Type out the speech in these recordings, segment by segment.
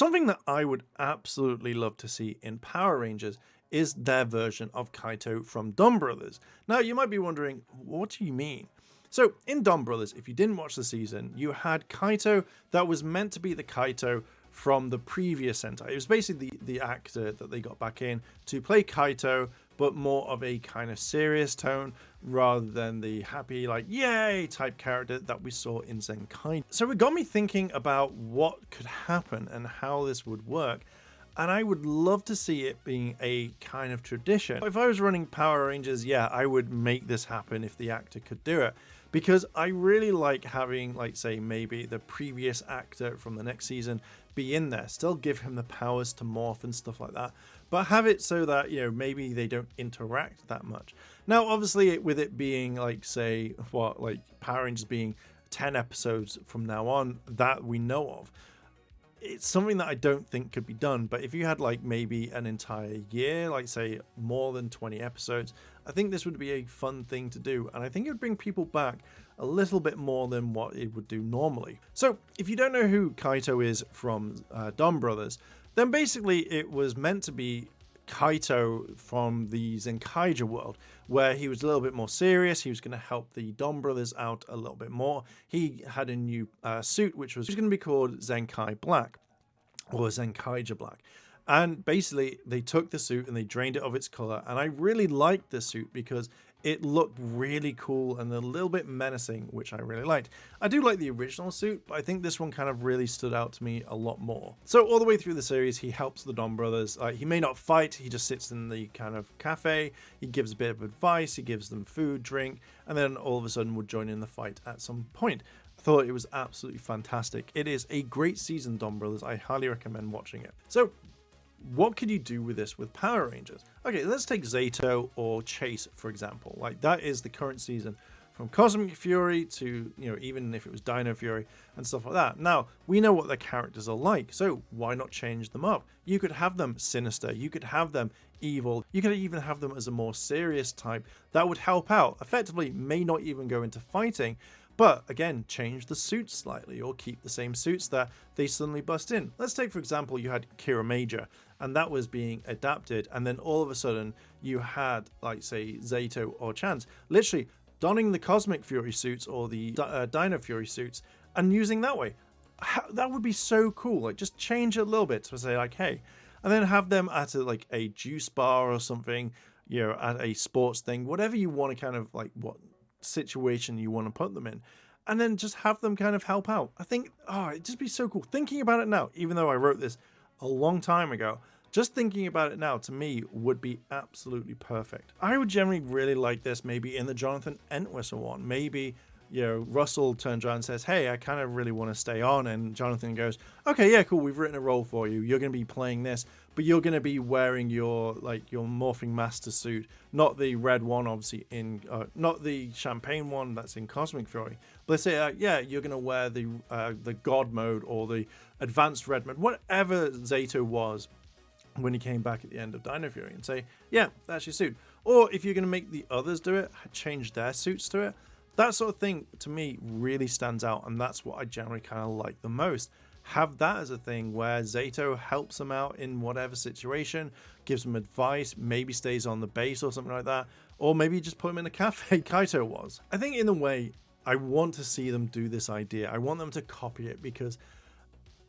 Something that I would absolutely love to see in Power Rangers is their version of Kaito from Dunn Brothers. Now, you might be wondering, what do you mean? So, in Dunn Brothers, if you didn't watch the season, you had Kaito that was meant to be the Kaito from the previous Sentai. It was basically the actor that they got back in to play Kaito, but more of a kind of serious tone rather than the happy, like, yay type character that we saw in Zenkai. So it got me thinking about what could happen and how this would work. And I would love to see it being a kind of tradition. If I was running Power Rangers, yeah, I would make this happen if the actor could do it. Because I really like having, like, say, maybe the previous actor from the next season be in there. Still give him the powers to morph and stuff like that. But have it so that, you know, maybe they don't interact that much. Now, obviously, with it being, like, say, like Power Rangers being 10 episodes from now on that we know of, it's something that I don't think could be done. But if you had like maybe an entire year, like say more than 20 episodes, I think this would be a fun thing to do. And I think it would bring people back a little bit more than what it would do normally. So if you don't know who Kaito is from Dunn Brothers, then basically it was meant to be Kaito from the Zenkaija world, where he was a little bit more serious. He was going to help the Dunn brothers out a little bit more. He had a new suit, which was going to be called Zenkai Black, or Zenkaija Black. And basically, they took the suit and they drained it of its color. And I really liked the suit because it looked really cool and a little bit menacing, which I really liked. I do like the original suit, but I think this one kind of really stood out to me a lot more. So all the way through the series, he helps the Dunn brothers. He may not fight, he just sits in the kind of cafe, he gives a bit of advice, he gives them food, drink, and then all of a sudden would join in the fight at some point. I thought it was absolutely fantastic. It is a great season, Dunn Brothers. I highly recommend watching it. So what could you do with this with Power Rangers? Okay, let's take Zato or Chase, for example. Like, that is the current season from Cosmic Fury to, you know, even if it was Dino Fury and stuff like that. Now, we know what their characters are like, so why not change them up? You could have them sinister, you could have them evil, you could even have them as a more serious type that would help out. Effectively, may not even go into fighting, but again, change the suits slightly or keep the same suits that they suddenly bust in. Let's take, for example, you had Kira Major and that was being adapted, and then all of a sudden you had, like, say, Zato or Chance literally donning the Cosmic Fury suits or the Dino Fury suits and using that way. That would be so cool. Like, just change it a little bit to say, like, hey, and then have them at like a juice bar or something, you know, at a sports thing, whatever you want to kind of like, what situation you want to put them in, and then just have them kind of help out. I think, oh, it'd just be so cool. Thinking about it now, even though I wrote this a long time ago, just thinking about it now to me would be absolutely perfect. I would generally really like this maybe in the Jonathan Entwistle one. Maybe, you know, Russell turns around and says, hey, I kind of really want to stay on, and Jonathan goes, okay, yeah, cool, we've written a role for you, you're going to be playing this, but you're going to be wearing your, like, your Morphing Master suit, not the red one, obviously, in not the champagne one that's in Cosmic Fury, but let's say, yeah, you're going to wear the God mode or the advanced red mode, whatever Zato was when he came back at the end of Dino Fury, and say, yeah, that's your suit. Or if you're going to make the others do it, change their suits to it. That sort of thing, to me, really stands out, and that's what I generally kind of like the most. Have that as a thing where Zato helps them out in whatever situation, gives them advice, maybe stays on the base or something like that, or maybe just put them in a cafe Kaito was. I think in a way, I want to see them do this idea. I want them to copy it because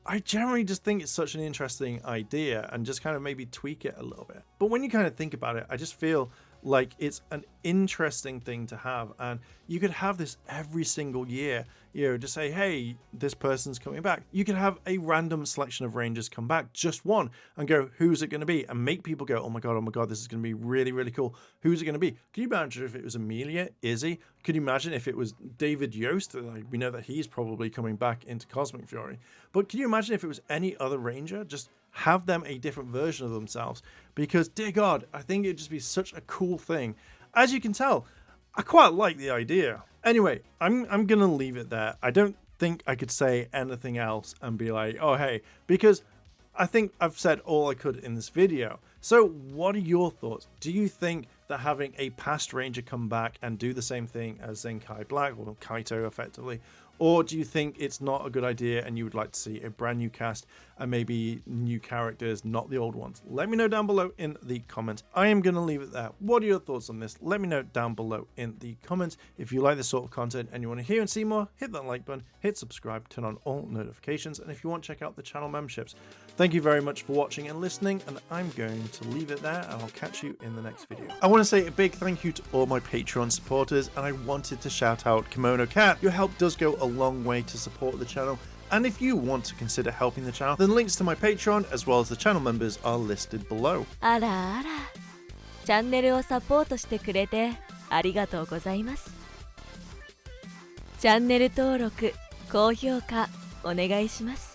I generally just think it's such an interesting idea and just kind of maybe tweak it a little bit. But when you kind of think about it, I just feel like it's an interesting thing to have, and you could have this every single year, you know, to say, hey, this person's coming back. You could have a random selection of Rangers come back, just one, and go, who's it going to be? And make people go, oh my god, this is going to be really, really cool. Who's it going to be? Can you imagine if it was Amelia, Izzy? Could you imagine if it was David Yost? Like, we know that he's probably coming back into Cosmic Fury, but can you imagine if it was any other Ranger? Just have them a different version of themselves, because dear god, I think it'd just be such a cool thing. As you can tell, I quite like the idea. Anyway, I'm gonna leave it there. I don't think I could say anything else and be like, oh hey, because I think I've said all I could in this video. So what are your thoughts? Do you think that having a past Ranger come back and do the same thing as Zenkai Black, or Kaito effectively, Or do you think it's not a good idea and you would like to see a brand new cast and maybe new characters, not the old ones? Let me know down below in the comments. I am going to leave it there. What are your thoughts on this? Let me know down below in the comments. If you like this sort of content and you want to hear and see more, hit that like button, hit subscribe, turn on all notifications, and if you want, check out the channel memberships. Thank you very much for watching and listening, and I'm going to leave it there, and I'll catch you in the next video. I want to say a big thank you to all my Patreon supporters, and I wanted to shout out Kimono Cat. Your help does go a long way to support the channel, and if you want to consider helping the channel, then links to my Patreon as well as the channel members are listed below. あらあら、チャンネルをサポートしてくれてありがとうございます。チャンネル登録、高評価お願いします。